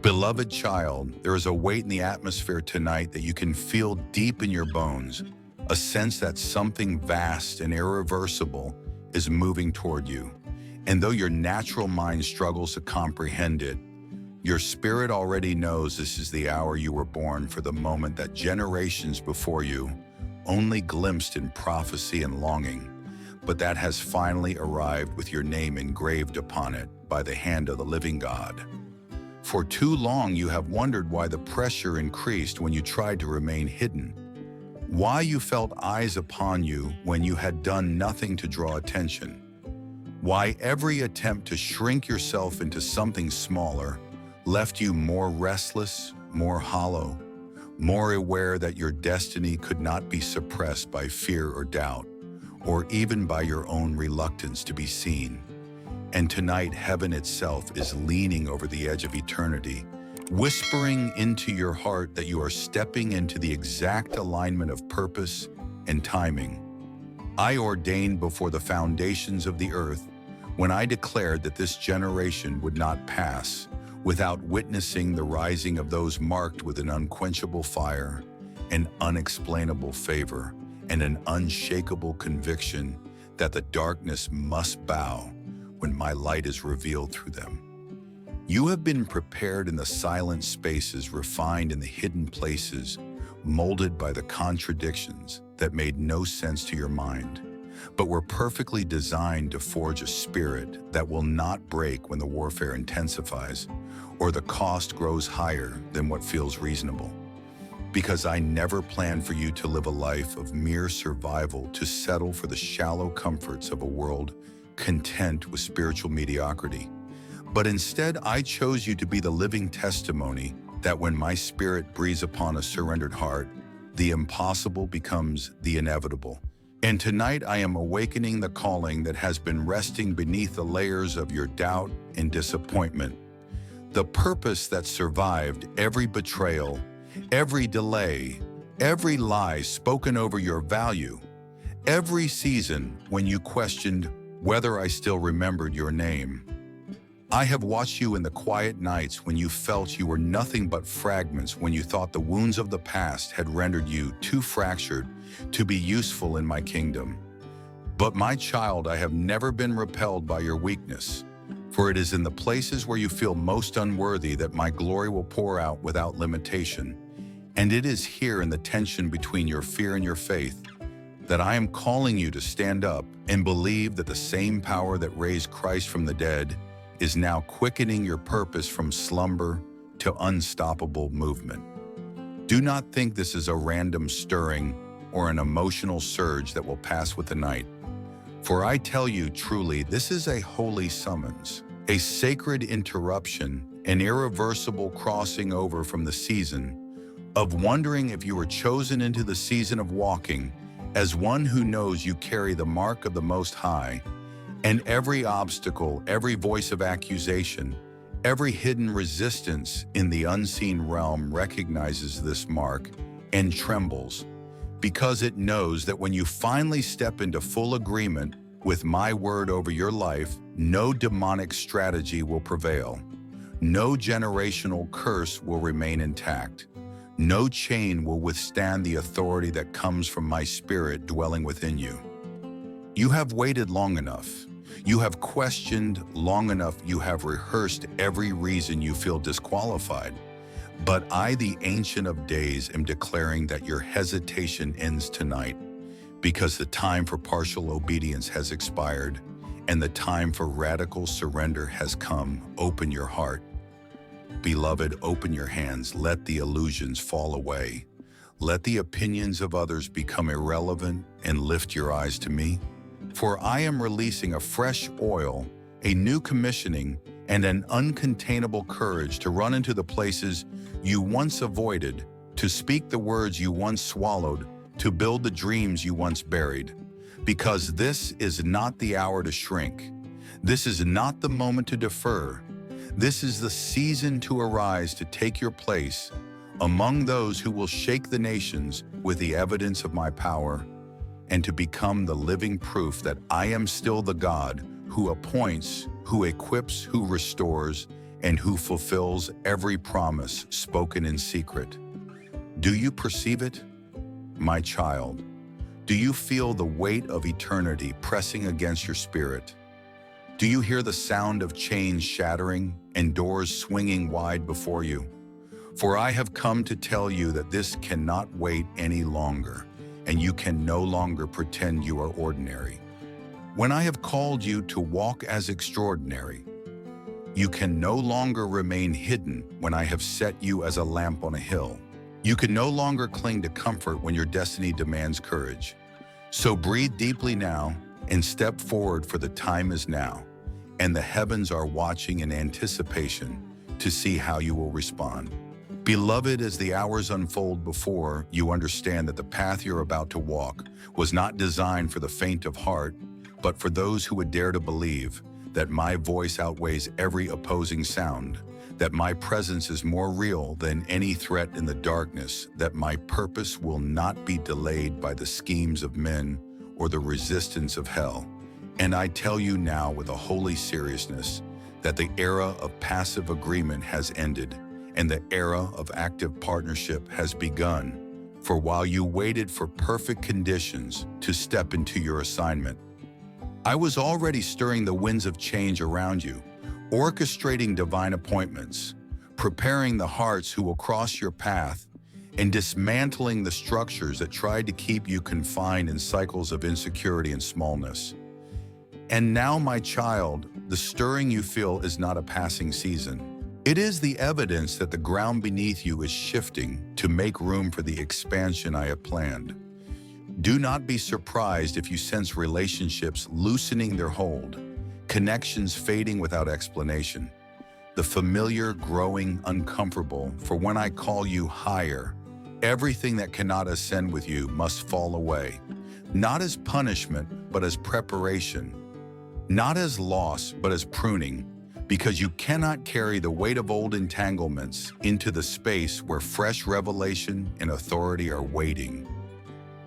Beloved child, there is a weight in the atmosphere tonight that you can feel deep in your bones, a sense that something vast and irreversible is moving toward you. And though your natural mind struggles to comprehend it, your spirit already knows this is the hour you were born for, the moment that generations before you only glimpsed in prophecy and longing, but that has finally arrived with your name engraved upon it by the hand of the living God. For too long you have wondered why the pressure increased when you tried to remain hidden, why you felt eyes upon you when you had done nothing to draw attention, why every attempt to shrink yourself into something smaller left you more restless, more hollow, more aware that your destiny could not be suppressed by fear or doubt, or even by your own reluctance to be seen. And tonight, heaven itself is leaning over the edge of eternity, whispering into your heart that you are stepping into the exact alignment of purpose and timing. I ordained before the foundations of the earth, when I declared that this generation would not pass without witnessing the rising of those marked with an unquenchable fire, an unexplainable favor, and an unshakable conviction that the darkness must bow when my light is revealed through them. You have been prepared in the silent spaces, refined in the hidden places, molded by the contradictions that made no sense to your mind, but were perfectly designed to forge a spirit that will not break when the warfare intensifies or the cost grows higher than what feels reasonable. Because I never planned for you to live a life of mere survival, to settle for the shallow comforts of a world content with spiritual mediocrity. But instead, I chose you to be the living testimony that when my spirit breathes upon a surrendered heart, the impossible becomes the inevitable. And tonight I am awakening the calling that has been resting beneath the layers of your doubt and disappointment. The purpose that survived every betrayal, every delay, every lie spoken over your value, every season when you questioned whether I still remembered your name. I have watched you in the quiet nights when you felt you were nothing but fragments, when you thought the wounds of the past had rendered you too fractured to be useful in my kingdom. But my child, I have never been repelled by your weakness, for it is in the places where you feel most unworthy that my glory will pour out without limitation. And it is here in the tension between your fear and your faith that I am calling you to stand up and believe that the same power that raised Christ from the dead is now quickening your purpose from slumber to unstoppable movement. Do not think this is a random stirring or an emotional surge that will pass with the night. For I tell you truly, this is a holy summons, a sacred interruption, an irreversible crossing over from the season of wondering if you were chosen into the season of walking as one who knows you carry the mark of the Most High, and every obstacle, every voice of accusation, every hidden resistance in the unseen realm recognizes this mark and trembles, because it knows that when you finally step into full agreement with my word over your life, no demonic strategy will prevail. No generational curse will remain intact. No chain will withstand the authority that comes from my spirit dwelling within you. You have waited long enough. You have questioned long enough. You have rehearsed every reason you feel disqualified. But I, the Ancient of Days, am declaring that your hesitation ends tonight, because the time for partial obedience has expired and the time for radical surrender has come. Open your heart. Beloved, open your hands. Let the illusions fall away. Let the opinions of others become irrelevant and lift your eyes to me. For I am releasing a fresh oil, a new commissioning, and an uncontainable courage to run into the places you once avoided, to speak the words you once swallowed, to build the dreams you once buried. Because this is not the hour to shrink. This is not the moment to defer. This is the season to arise, to take your place among those who will shake the nations with the evidence of my power, and to become the living proof that I am still the God who appoints, who equips, who restores, and who fulfills every promise spoken in secret. Do you perceive it, my child? Do you feel the weight of eternity pressing against your spirit? Do you hear the sound of chains shattering and doors swinging wide before you? For I have come to tell you that this cannot wait any longer, and you can no longer pretend you are ordinary. When I have called you to walk as extraordinary, you can no longer remain hidden when I have set you as a lamp on a hill. You can no longer cling to comfort when your destiny demands courage. So breathe deeply now and step forward, for the time is now, and the heavens are watching in anticipation to see how you will respond. Beloved, as the hours unfold before you understand that the path you're about to walk was not designed for the faint of heart, but for those who would dare to believe that my voice outweighs every opposing sound, that my presence is more real than any threat in the darkness, that my purpose will not be delayed by the schemes of men or the resistance of hell. And I tell you now with a holy seriousness that the era of passive agreement has ended, and the era of active partnership has begun. For while you waited for perfect conditions to step into your assignment, I was already stirring the winds of change around you, orchestrating divine appointments, preparing the hearts who will cross your path, and dismantling the structures that tried to keep you confined in cycles of insecurity and smallness. And now, my child, the stirring you feel is not a passing season. It is the evidence that the ground beneath you is shifting to make room for the expansion I have planned. Do not be surprised if you sense relationships loosening their hold, connections fading without explanation, the familiar growing uncomfortable, for when I call you higher, everything that cannot ascend with you must fall away, not as punishment, but as preparation, not as loss, but as pruning, because you cannot carry the weight of old entanglements into the space where fresh revelation and authority are waiting.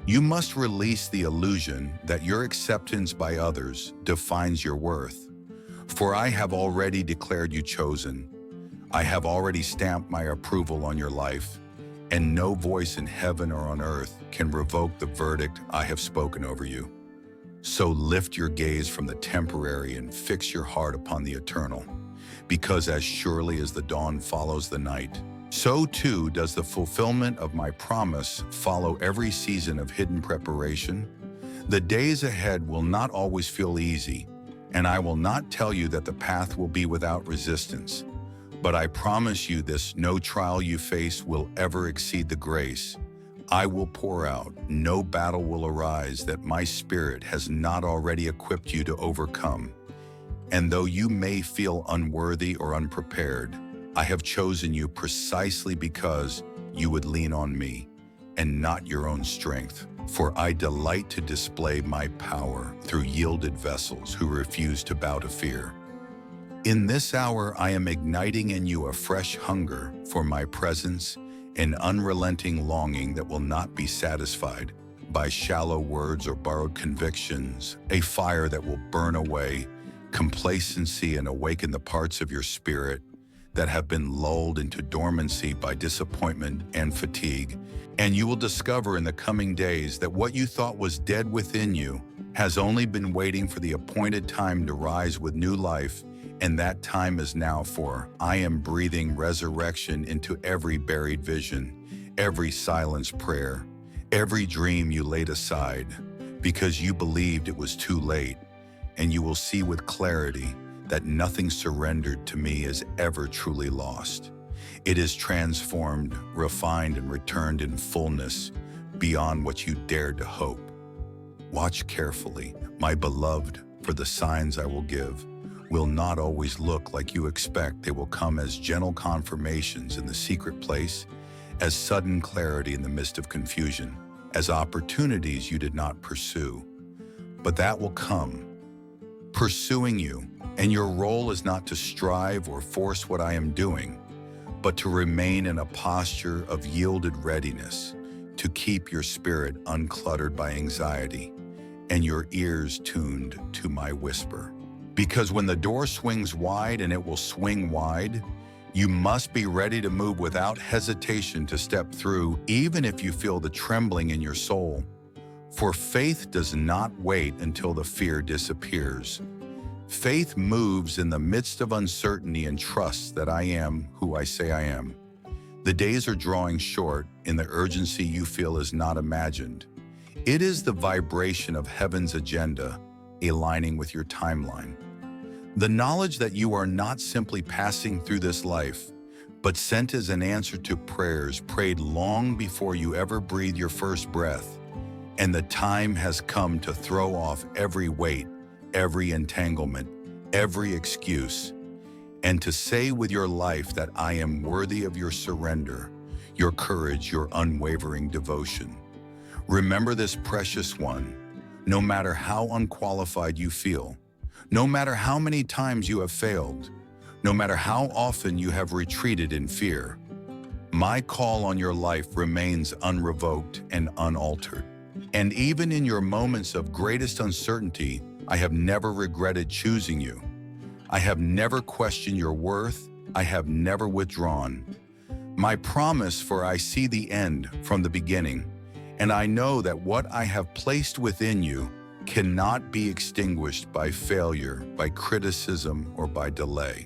You must release the illusion that your acceptance by others defines your worth. For I have already declared you chosen. I have already stamped my approval on your life, and no voice in heaven or on earth can revoke the verdict I have spoken over you. So lift your gaze from the temporary and fix your heart upon the eternal, because as surely as the dawn follows the night, so too does the fulfillment of my promise follow every season of hidden preparation. The days ahead will not always feel easy, and I will not tell you that the path will be without resistance. But I promise you this: no trial you face will ever exceed the grace I will pour out. No battle will arise that my Spirit has not already equipped you to overcome. And though you may feel unworthy or unprepared, I have chosen you precisely because you would lean on me and not your own strength. For I delight to display my power through yielded vessels who refuse to bow to fear. In this hour, I am igniting in you a fresh hunger for my presence, an unrelenting longing that will not be satisfied by shallow words or borrowed convictions, a fire that will burn away complacency and awaken the parts of your spirit that have been lulled into dormancy by disappointment and fatigue. And you will discover in the coming days that what you thought was dead within you has only been waiting for the appointed time to rise with new life, and that time is now, for I am breathing resurrection into every buried vision, every silenced prayer, every dream you laid aside because you believed it was too late. And you will see with clarity that nothing surrendered to me is ever truly lost. It is transformed, refined, and returned in fullness beyond what you dared to hope. Watch carefully, my beloved, for the signs I will give will not always look like you expect. They will come as gentle confirmations in the secret place, as sudden clarity in the midst of confusion, as opportunities you did not pursue. But that will come, pursuing you, and your role is not to strive or force what I am doing, but to remain in a posture of yielded readiness, to keep your spirit uncluttered by anxiety and your ears tuned to my whisper. Because when the door swings wide, and it will swing wide, you must be ready to move without hesitation to step through, even if you feel the trembling in your soul. For faith does not wait until the fear disappears. Faith moves in the midst of uncertainty and trusts that I am who I say I am. The days are drawing short, and the urgency you feel is not imagined. It is the vibration of heaven's agenda aligning with your timeline. The knowledge that you are not simply passing through this life, but sent as an answer to prayers prayed long before you ever breathed your first breath. And the time has come to throw off every weight, every entanglement, every excuse, and to say with your life that I am worthy of your surrender, your courage, your unwavering devotion. Remember this, precious one, no matter how unqualified you feel, no matter how many times you have failed, no matter how often you have retreated in fear, my call on your life remains unrevoked and unaltered. And even in your moments of greatest uncertainty, I have never regretted choosing you. I have never questioned your worth. I have never withdrawn. My promise, for I see the end from the beginning, and I know that what I have placed within you cannot be extinguished by failure, by criticism, or by delay.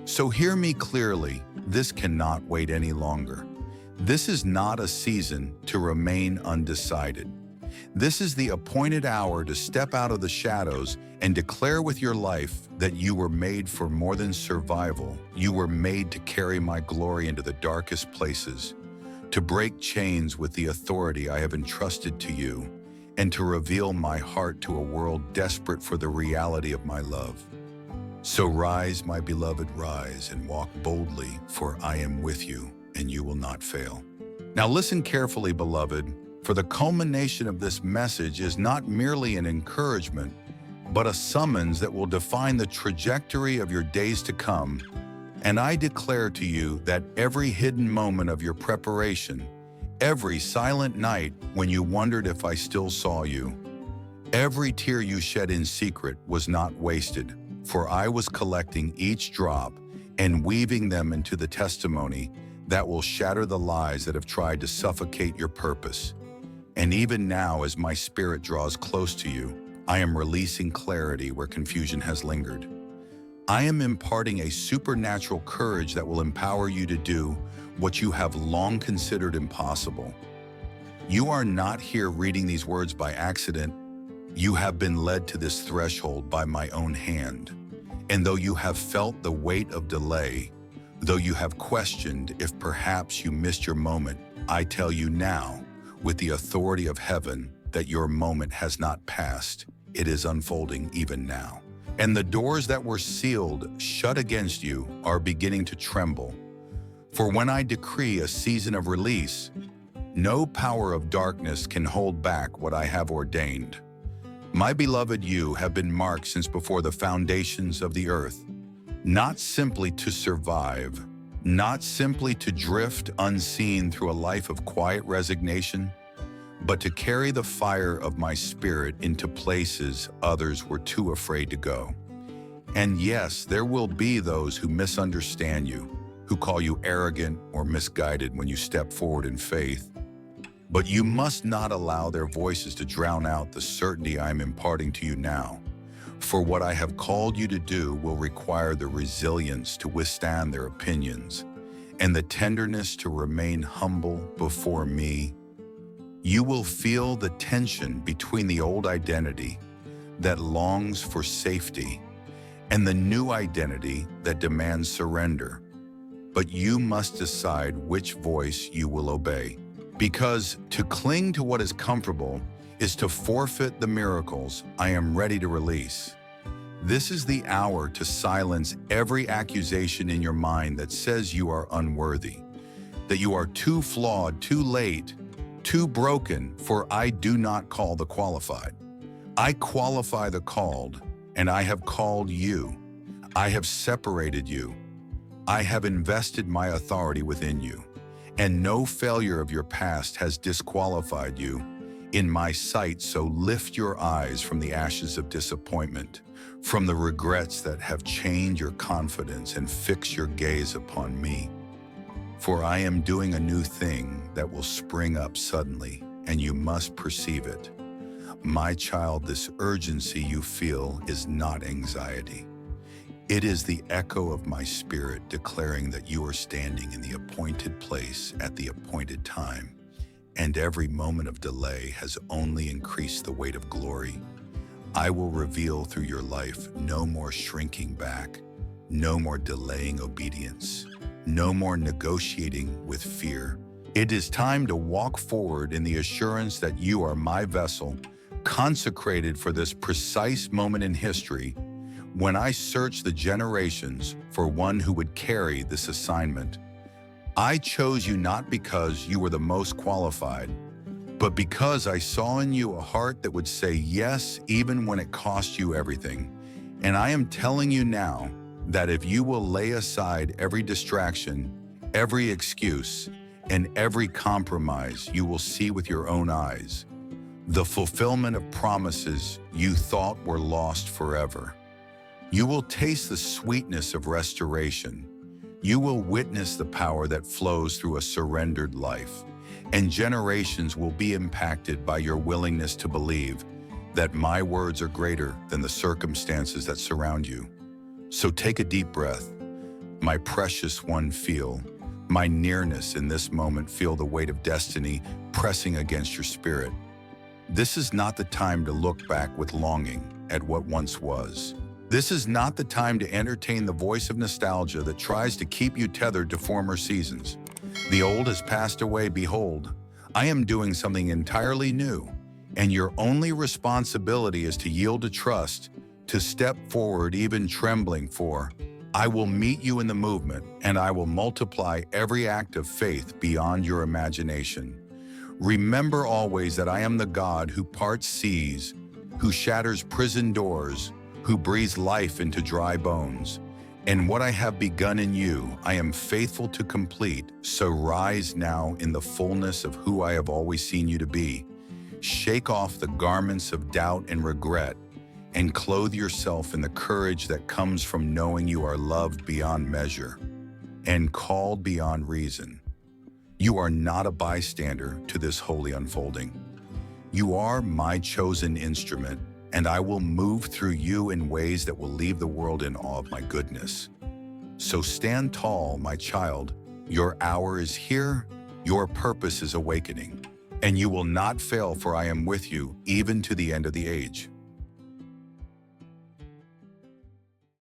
So hear me clearly, this cannot wait any longer. This is not a season to remain undecided. This is the appointed hour to step out of the shadows and declare with your life that you were made for more than survival. You were made to carry my glory into the darkest places, to break chains with the authority I have entrusted to you, and to reveal my heart to a world desperate for the reality of my love. So rise, my beloved, rise and walk boldly, for I am with you, and you will not fail. Now listen carefully, beloved, for the culmination of this message is not merely an encouragement, but a summons that will define the trajectory of your days to come. And I declare to you that every hidden moment of your preparation, every silent night when you wondered if I still saw you, every tear you shed in secret was not wasted, for I was collecting each drop and weaving them into the testimony that will shatter the lies that have tried to suffocate your purpose. And even now, as my spirit draws close to you, I am releasing clarity where confusion has lingered. I am imparting a supernatural courage that will empower you to do what you have long considered impossible. You are not here reading these words by accident. You have been led to this threshold by my own hand. And though you have felt the weight of delay, though you have questioned if perhaps you missed your moment, I tell you now, with the authority of heaven, that your moment has not passed. It is unfolding even now. And the doors that were sealed shut against you are beginning to tremble. For when I decree a season of release, no power of darkness can hold back what I have ordained. My beloved, you have been marked since before the foundations of the earth, not simply to survive, not simply to drift unseen through a life of quiet resignation, but to carry the fire of my spirit into places others were too afraid to go. And yes, there will be those who misunderstand you, who call you arrogant or misguided when you step forward in faith. But you must not allow their voices to drown out the certainty I am imparting to you now. For what I have called you to do will require the resilience to withstand their opinions and the tenderness to remain humble before me. You will feel the tension between the old identity that longs for safety and the new identity that demands surrender. But you must decide which voice you will obey. Because to cling to what is comfortable is to forfeit the miracles I am ready to release. This is the hour to silence every accusation in your mind that says you are unworthy, that you are too flawed, too late, too broken, for I do not call the qualified. I qualify the called, and I have called you. I have separated you. I have invested my authority within you, and no failure of your past has disqualified you in my sight. So lift your eyes from the ashes of disappointment, from the regrets that have chained your confidence, and fix your gaze upon me. For I am doing a new thing that will spring up suddenly, and you must perceive it. My child, this urgency you feel is not anxiety. It is the echo of my spirit declaring that you are standing in the appointed place at the appointed time, and every moment of delay has only increased the weight of glory. I will reveal through your life no more shrinking back, no more delaying obedience, no more negotiating with fear. It is time to walk forward in the assurance that you are my vessel, consecrated for this precise moment in history. When I searched the generations for one who would carry this assignment, I chose you not because you were the most qualified, but because I saw in you a heart that would say yes even when it cost you everything. And I am telling you now that if you will lay aside every distraction, every excuse, and every compromise, you will see with your own eyes the fulfillment of promises you thought were lost forever. You will taste the sweetness of restoration. You will witness the power that flows through a surrendered life, and generations will be impacted by your willingness to believe that my words are greater than the circumstances that surround you. So take a deep breath. My precious one, feel my nearness in this moment. Feel the weight of destiny pressing against your spirit. This is not the time to look back with longing at what once was. This is not the time to entertain the voice of nostalgia that tries to keep you tethered to former seasons. The old has passed away. Behold, I am doing something entirely new, and your only responsibility is to yield to trust, to step forward even trembling, for I will meet you in the movement, and I will multiply every act of faith beyond your imagination. Remember always that I am the God who parts seas, who shatters prison doors, who breathes life into dry bones. And what I have begun in you, I am faithful to complete. So rise now in the fullness of who I have always seen you to be. Shake off the garments of doubt and regret, and clothe yourself in the courage that comes from knowing you are loved beyond measure and called beyond reason. You are not a bystander to this holy unfolding. You are my chosen instrument, and I will move through you in ways that will leave the world in awe of my goodness. So stand tall, my child. Your hour is here, your purpose is awakening, and you will not fail, for I am with you even to the end of the age.